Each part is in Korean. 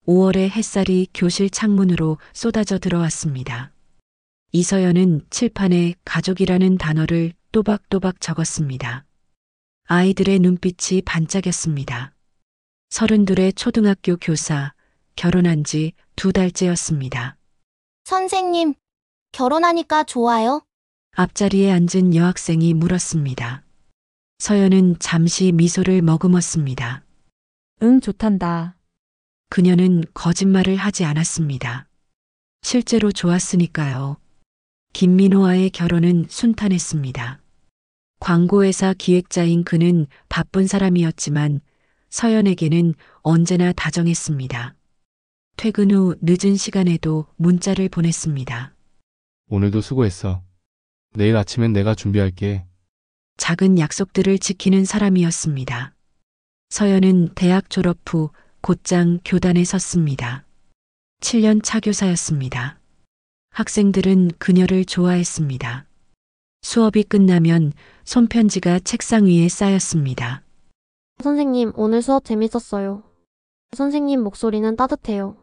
5월의 햇살이 교실 창문으로 쏟아져 들어왔습니다. 이서연은 칠판에 가족이라는 단어를 또박또박 적었습니다. 아이들의 눈빛이 반짝였습니다. 32의 초등학교 교사, 결혼한 지 2달째였습니다. 선생님, 결혼하니까 좋아요? 앞자리에 앉은 여학생이 물었습니다. 서연은 잠시 미소를 머금었습니다. 응, 좋단다. 그녀는 거짓말을 하지 않았습니다. 실제로 좋았으니까요. 김민호와의 결혼은 순탄했습니다. 광고회사 기획자인 그는 바쁜 사람이었지만 서연에게는 언제나 다정했습니다. 퇴근 후 늦은 시간에도 문자를 보냈습니다. 오늘도 수고했어. 내일 아침엔 내가 준비할게. 작은 약속들을 지키는 사람이었습니다. 서연은 대학 졸업 후 곧장 교단에 섰습니다. 7년 차 교사였습니다. 학생들은 그녀를 좋아했습니다. 수업이 끝나면 손편지가 책상 위에 쌓였습니다. 선생님, 오늘 수업 재밌었어요. 선생님 목소리는 따뜻해요.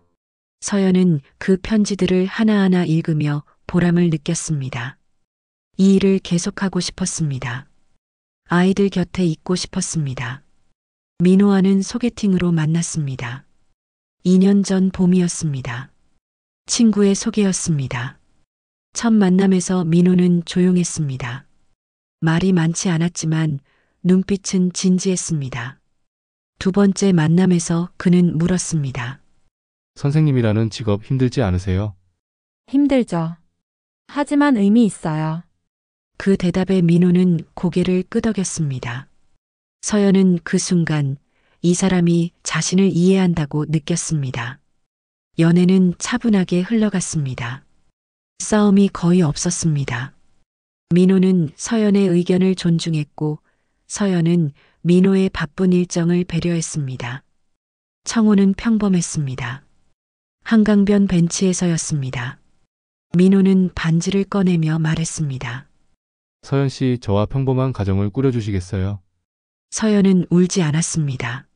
서연은 그 편지들을 하나하나 읽으며 보람을 느꼈습니다. 이 일을 계속하고 싶었습니다. 아이들 곁에 있고 싶었습니다. 민호와는 소개팅으로 만났습니다. 2년 전 봄이었습니다. 친구의 소개였습니다. 첫 만남에서 민호는 조용했습니다. 말이 많지 않았지만 눈빛은 진지했습니다. 두 번째 만남에서 그는 물었습니다. 선생님이라는 직업 힘들지 않으세요? 힘들죠. 하지만 의미 있어요. 그 대답에 민호는 고개를 끄덕였습니다. 서연은 그 순간 이 사람이 자신을 이해한다고 느꼈습니다. 연애는 차분하게 흘러갔습니다. 싸움이 거의 없었습니다. 민호는 서연의 의견을 존중했고 서연은 민호의 바쁜 일정을 배려했습니다. 청혼은 평범했습니다. 한강변 벤치에서였습니다. 민호는 반지를 꺼내며 말했습니다. 서연 씨, 저와 평범한 가정을 꾸려주시겠어요? 서연은 울지 않았습니다.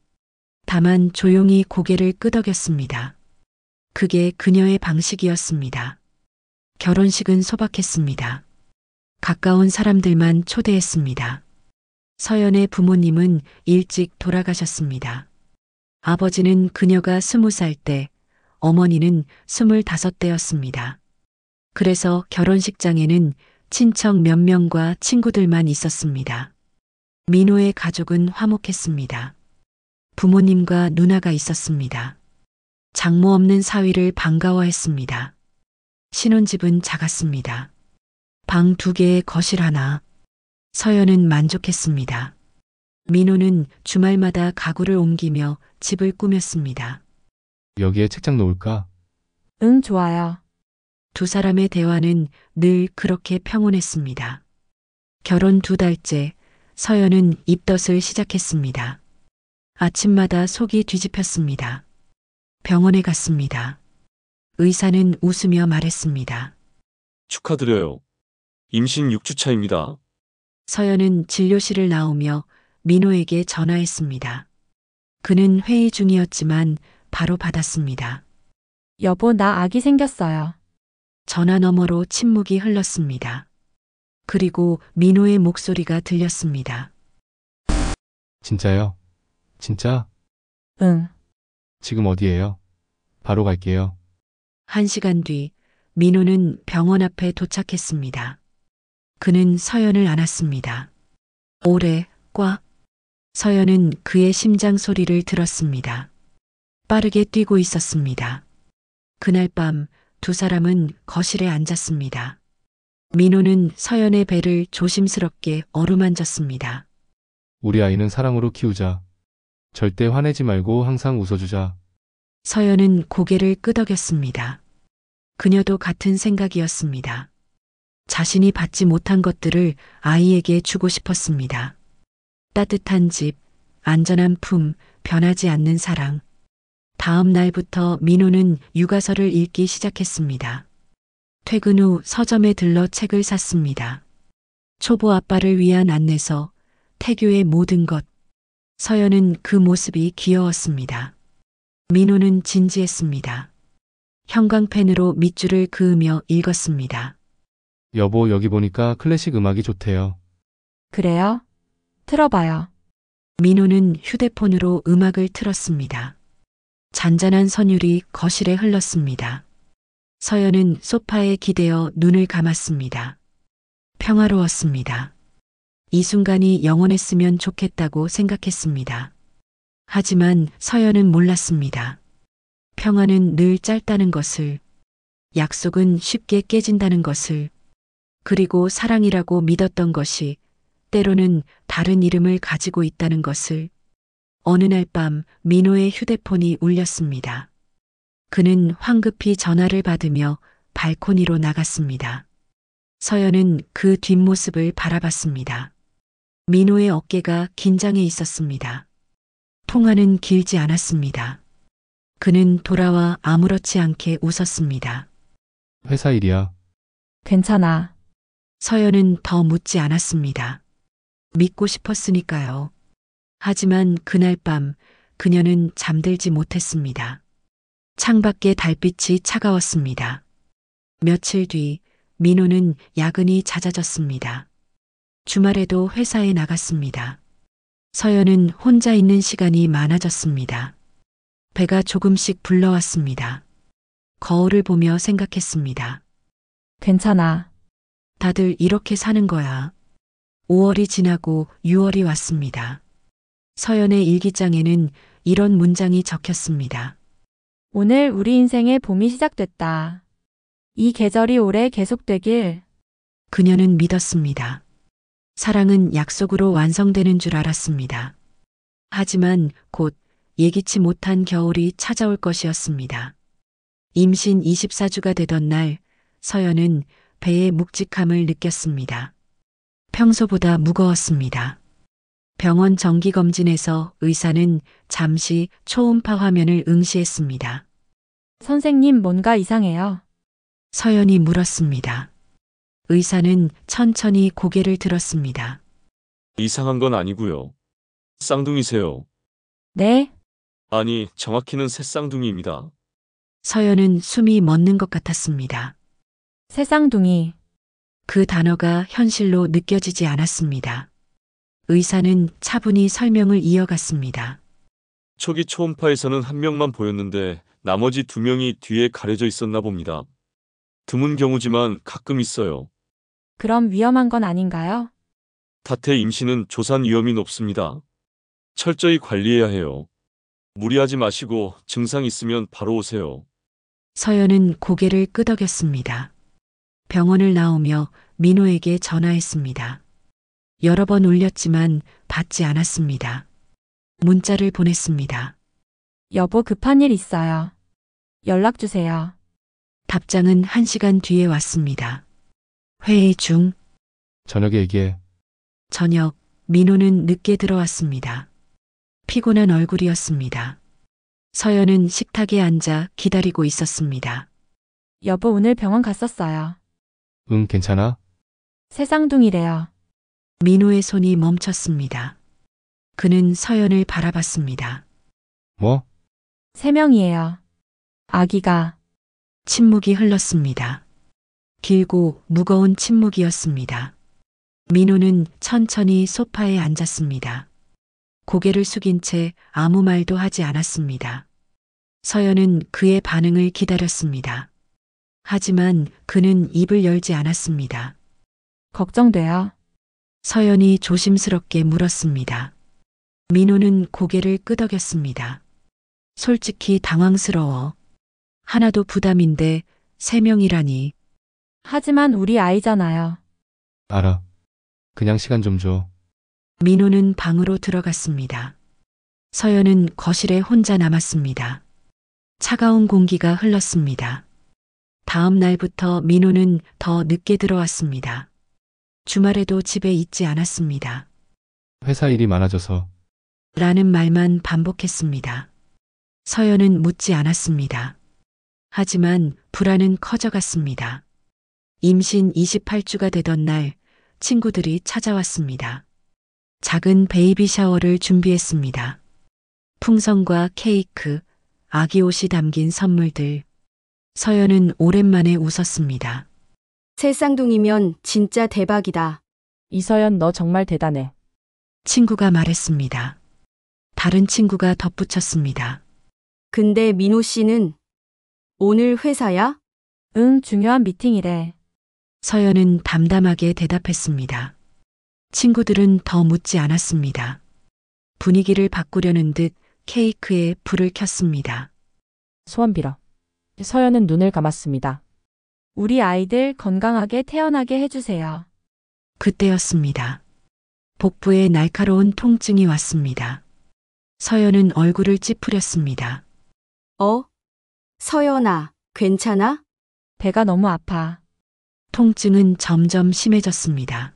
다만 조용히 고개를 끄덕였습니다. 그게 그녀의 방식이었습니다. 결혼식은 소박했습니다. 가까운 사람들만 초대했습니다. 서연의 부모님은 일찍 돌아가셨습니다. 아버지는 그녀가 20살 때, 어머니는 25대였습니다. 그래서 결혼식장에는 친척 몇 명과 친구들만 있었습니다. 민호의 가족은 화목했습니다. 부모님과 누나가 있었습니다. 장모 없는 사위를 반가워했습니다. 신혼집은 작았습니다. 방 2개에 거실 하나. 서연은 만족했습니다. 민호는 주말마다 가구를 옮기며 집을 꾸몄습니다. 여기에 책장 놓을까? 응, 좋아요. 두 사람의 대화는 늘 그렇게 평온했습니다. 결혼 2달째, 서연은 입덧을 시작했습니다. 아침마다 속이 뒤집혔습니다. 병원에 갔습니다. 의사는 웃으며 말했습니다. 축하드려요. 임신 6주차입니다. 서연은 진료실을 나오며 민호에게 전화했습니다. 그는 회의 중이었지만 바로 받았습니다. 여보, 나 아기 생겼어요. 전화 너머로 침묵이 흘렀습니다. 그리고 민호의 목소리가 들렸습니다. 진짜요? 진짜? 응. 지금 어디예요? 바로 갈게요. 1시간 뒤 민호는 병원 앞에 도착했습니다. 그는 서연을 안았습니다. 오래 꽉. 서연은 그의 심장 소리를 들었습니다. 빠르게 뛰고 있었습니다. 그날 밤 두 사람은 거실에 앉았습니다. 민호는 서연의 배를 조심스럽게 어루만졌습니다. 우리 아이는 사랑으로 키우자. 절대 화내지 말고 항상 웃어주자. 서연은 고개를 끄덕였습니다. 그녀도 같은 생각이었습니다. 자신이 받지 못한 것들을 아이에게 주고 싶었습니다. 따뜻한 집, 안전한 품, 변하지 않는 사랑. 다음 날부터 민호는 육아서를 읽기 시작했습니다. 퇴근 후 서점에 들러 책을 샀습니다. 초보 아빠를 위한 안내서, 태교의 모든 것. 서연은 그 모습이 귀여웠습니다. 민호는 진지했습니다. 형광펜으로 밑줄을 그으며 읽었습니다. 여보, 여기 보니까 클래식 음악이 좋대요. 그래요? 틀어봐요. 민호는 휴대폰으로 음악을 틀었습니다. 잔잔한 선율이 거실에 흘렀습니다. 서연은 소파에 기대어 눈을 감았습니다. 평화로웠습니다. 이 순간이 영원했으면 좋겠다고 생각했습니다. 하지만 서연은 몰랐습니다. 평화는 늘 짧다는 것을, 약속은 쉽게 깨진다는 것을, 그리고 사랑이라고 믿었던 것이 때로는 다른 이름을 가지고 있다는 것을. 어느 날 밤 민호의 휴대폰이 울렸습니다. 그는 황급히 전화를 받으며 발코니로 나갔습니다. 서연은 그 뒷모습을 바라봤습니다. 민호의 어깨가 긴장해 있었습니다. 통화는 길지 않았습니다. 그는 돌아와 아무렇지 않게 웃었습니다. 회사 일이야. 괜찮아. 서연은 더 묻지 않았습니다. 믿고 싶었으니까요. 하지만 그날 밤 그녀는 잠들지 못했습니다. 창밖에 달빛이 차가웠습니다. 며칠 뒤 민호는 야근이 잦아졌습니다. 주말에도 회사에 나갔습니다. 서연은 혼자 있는 시간이 많아졌습니다. 배가 조금씩 불러왔습니다. 거울을 보며 생각했습니다. 괜찮아. 다들 이렇게 사는 거야. 5월이 지나고 6월이 왔습니다. 서연의 일기장에는 이런 문장이 적혔습니다. 오늘 우리 인생의 봄이 시작됐다. 이 계절이 오래 계속되길. 그녀는 믿었습니다. 사랑은 약속으로 완성되는 줄 알았습니다. 하지만 곧 예기치 못한 겨울이 찾아올 것이었습니다. 임신 24주가 되던 날 서연은 배의 묵직함을 느꼈습니다. 평소보다 무거웠습니다. 병원 정기검진에서 의사는 잠시 초음파 화면을 응시했습니다. 선생님, 뭔가 이상해요. 서연이 물었습니다. 의사는 천천히 고개를 들었습니다. 이상한 건 아니고요. 쌍둥이세요. 네? 아니, 정확히는 새쌍둥이입니다. 서연은 숨이 멎는 것 같았습니다. 새쌍둥이. 그 단어가 현실로 느껴지지 않았습니다. 의사는 차분히 설명을 이어갔습니다. 초기 초음파에서는 한 명만 보였는데 나머지 두 명이 뒤에 가려져 있었나 봅니다. 드문 경우지만 가끔 있어요. 그럼 위험한 건 아닌가요? 타태 임신은 조산 위험이 높습니다. 철저히 관리해야 해요. 무리하지 마시고 증상 있으면 바로 오세요. 서연은 고개를 끄덕였습니다. 병원을 나오며 민호에게 전화했습니다. 여러 번 울렸지만 받지 않았습니다. 문자를 보냈습니다. 여보, 급한 일 있어요. 연락 주세요. 답장은 1시간 뒤에 왔습니다. 회의 중. 저녁에 얘기해. 저녁, 민호는 늦게 들어왔습니다. 피곤한 얼굴이었습니다. 서연은 식탁에 앉아 기다리고 있었습니다. 여보, 오늘 병원 갔었어요. 응, 괜찮아? 새쌍둥이래요. 민호의 손이 멈췄습니다. 그는 서연을 바라봤습니다. 뭐? 3명이에요. 아기가. 침묵이 흘렀습니다. 길고 무거운 침묵이었습니다. 민호는 천천히 소파에 앉았습니다. 고개를 숙인 채 아무 말도 하지 않았습니다. 서연은 그의 반응을 기다렸습니다. 하지만 그는 입을 열지 않았습니다. 걱정돼요. 서연이 조심스럽게 물었습니다. 민호는 고개를 끄덕였습니다. 솔직히 당황스러워. 하나도 부담인데 3명이라니. 하지만 우리 아이잖아요. 알아. 그냥 시간 좀 줘. 민호는 방으로 들어갔습니다. 서연은 거실에 혼자 남았습니다. 차가운 공기가 흘렀습니다. 다음 날부터 민호는 더 늦게 들어왔습니다. 주말에도 집에 있지 않았습니다. 회사 일이 많아져서. 라는 말만 반복했습니다. 서연은 묻지 않았습니다. 하지만 불안은 커져갔습니다. 임신 28주가 되던 날 친구들이 찾아왔습니다. 작은 베이비 샤워를 준비했습니다. 풍선과 케이크, 아기 옷이 담긴 선물들. 서연은 오랜만에 웃었습니다. 새 쌍둥이면 진짜 대박이다. 이서연 너 정말 대단해. 친구가 말했습니다. 다른 친구가 덧붙였습니다. 근데 민호 씨는 오늘 회사야? 응, 중요한 미팅이래. 서연은 담담하게 대답했습니다. 친구들은 더 묻지 않았습니다. 분위기를 바꾸려는 듯 케이크에 불을 켰습니다. 소원 빌어. 서연은 눈을 감았습니다. 우리 아이들 건강하게 태어나게 해주세요. 그때였습니다. 복부에 날카로운 통증이 왔습니다. 서연은 얼굴을 찌푸렸습니다. 서연아, 괜찮아? 배가 너무 아파. 통증은 점점 심해졌습니다.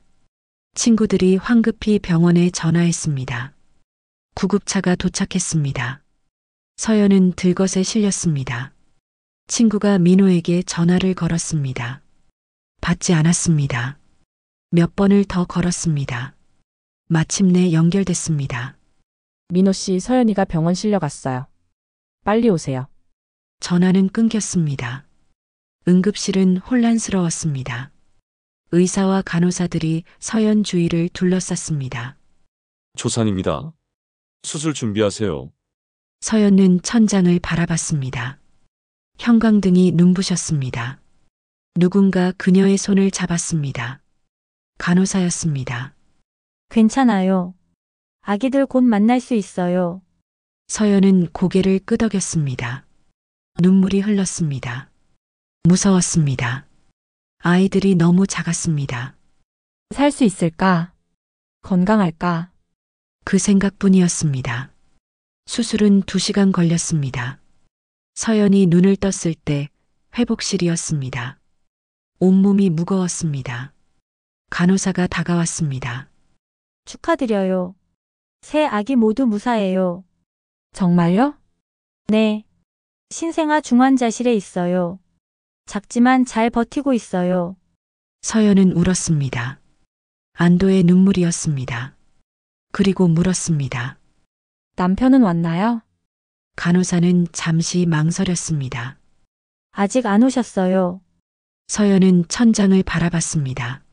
친구들이 황급히 병원에 전화했습니다. 구급차가 도착했습니다. 서연은 들것에 실렸습니다. 친구가 민호에게 전화를 걸었습니다. 받지 않았습니다. 몇 번을 더 걸었습니다. 마침내 연결됐습니다. 민호 씨, 서연이가 병원 실려갔어요. 빨리 오세요. 전화는 끊겼습니다. 응급실은 혼란스러웠습니다. 의사와 간호사들이 서연 주위를 둘러쌌습니다. 조산입니다. 수술 준비하세요. 서연은 천장을 바라봤습니다. 형광등이 눈부셨습니다. 누군가 그녀의 손을 잡았습니다. 간호사였습니다. 괜찮아요. 아기들 곧 만날 수 있어요. 서연은 고개를 끄덕였습니다. 눈물이 흘렀습니다. 무서웠습니다. 아이들이 너무 작았습니다. 살 수 있을까? 건강할까? 그 생각뿐이었습니다. 수술은 2시간 걸렸습니다. 서연이 눈을 떴을 때 회복실이었습니다. 온몸이 무거웠습니다. 간호사가 다가왔습니다. 축하드려요. 새 아기 모두 무사해요. 정말요? 네. 신생아 중환자실에 있어요. 작지만 잘 버티고 있어요. 서연은 울었습니다. 안도의 눈물이었습니다. 그리고 물었습니다. 남편은 왔나요? 간호사는 잠시 망설였습니다. 아직 안 오셨어요. 서연은 천장을 바라봤습니다.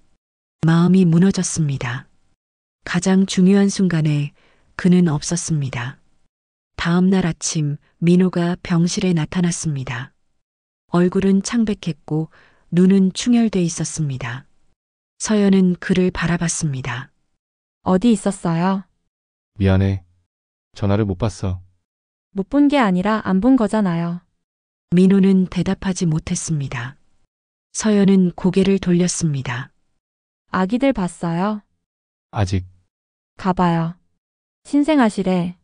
마음이 무너졌습니다. 가장 중요한 순간에 그는 없었습니다. 다음 날 아침 민호가 병실에 나타났습니다. 얼굴은 창백했고 눈은 충혈돼 있었습니다. 서연은 그를 바라봤습니다. 어디 있었어요? 미안해. 전화를 못 봤어. 못 본 게 아니라 안 본 거잖아요. 민호는 대답하지 못했습니다. 서연은 고개를 돌렸습니다. 아기들 봤어요? 아직. 가봐요. 신생아실에.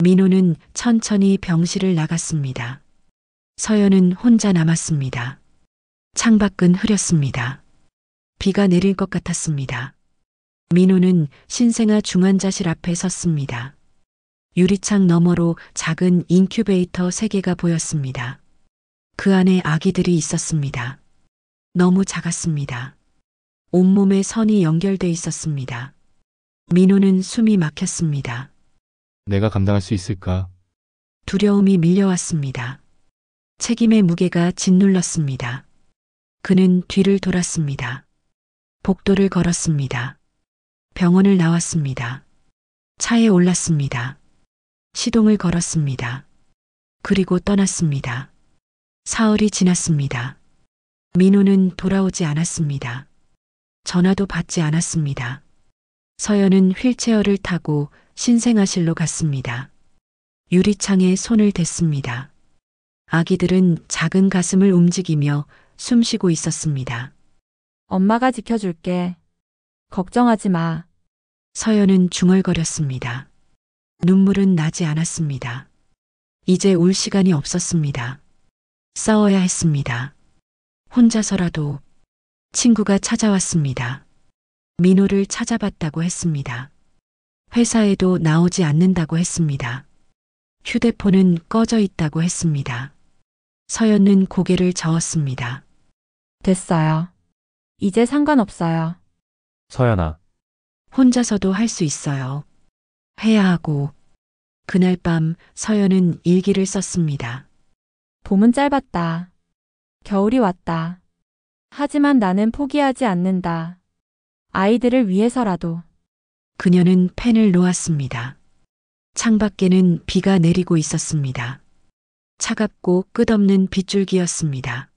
민호는 천천히 병실을 나갔습니다. 서연은 혼자 남았습니다. 창밖은 흐렸습니다. 비가 내릴 것 같았습니다. 민호는 신생아 중환자실 앞에 섰습니다. 유리창 너머로 작은 인큐베이터 3개가 보였습니다. 그 안에 아기들이 있었습니다. 너무 작았습니다. 온몸에 선이 연결돼 있었습니다. 민호는 숨이 막혔습니다. 내가 감당할 수 있을까? 두려움이 밀려왔습니다. 책임의 무게가 짓눌렀습니다. 그는 뒤를 돌았습니다. 복도를 걸었습니다. 병원을 나왔습니다. 차에 올랐습니다. 시동을 걸었습니다. 그리고 떠났습니다. 사흘이 지났습니다. 민호는 돌아오지 않았습니다. 전화도 받지 않았습니다. 서연은 휠체어를 타고 신생아실로 갔습니다. 유리창에 손을 댔습니다. 아기들은 작은 가슴을 움직이며 숨쉬고 있었습니다. 엄마가 지켜줄게. 걱정하지 마. 서연은 중얼거렸습니다. 눈물은 나지 않았습니다. 이제 울 시간이 없었습니다. 싸워야 했습니다. 혼자서라도. 친구가 찾아왔습니다. 민호를 찾아봤다고 했습니다. 회사에도 나오지 않는다고 했습니다. 휴대폰은 꺼져 있다고 했습니다. 서연은 고개를 저었습니다. 됐어요. 이제 상관없어요. 서연아, 혼자서도 할 수 있어요. 해야 하고. 그날 밤 서연은 일기를 썼습니다. 봄은 짧았다. 겨울이 왔다. 하지만 나는 포기하지 않는다. 아이들을 위해서라도. 그녀는 펜을 놓았습니다. 창밖에는 비가 내리고 있었습니다. 차갑고 끝없는 빗줄기였습니다.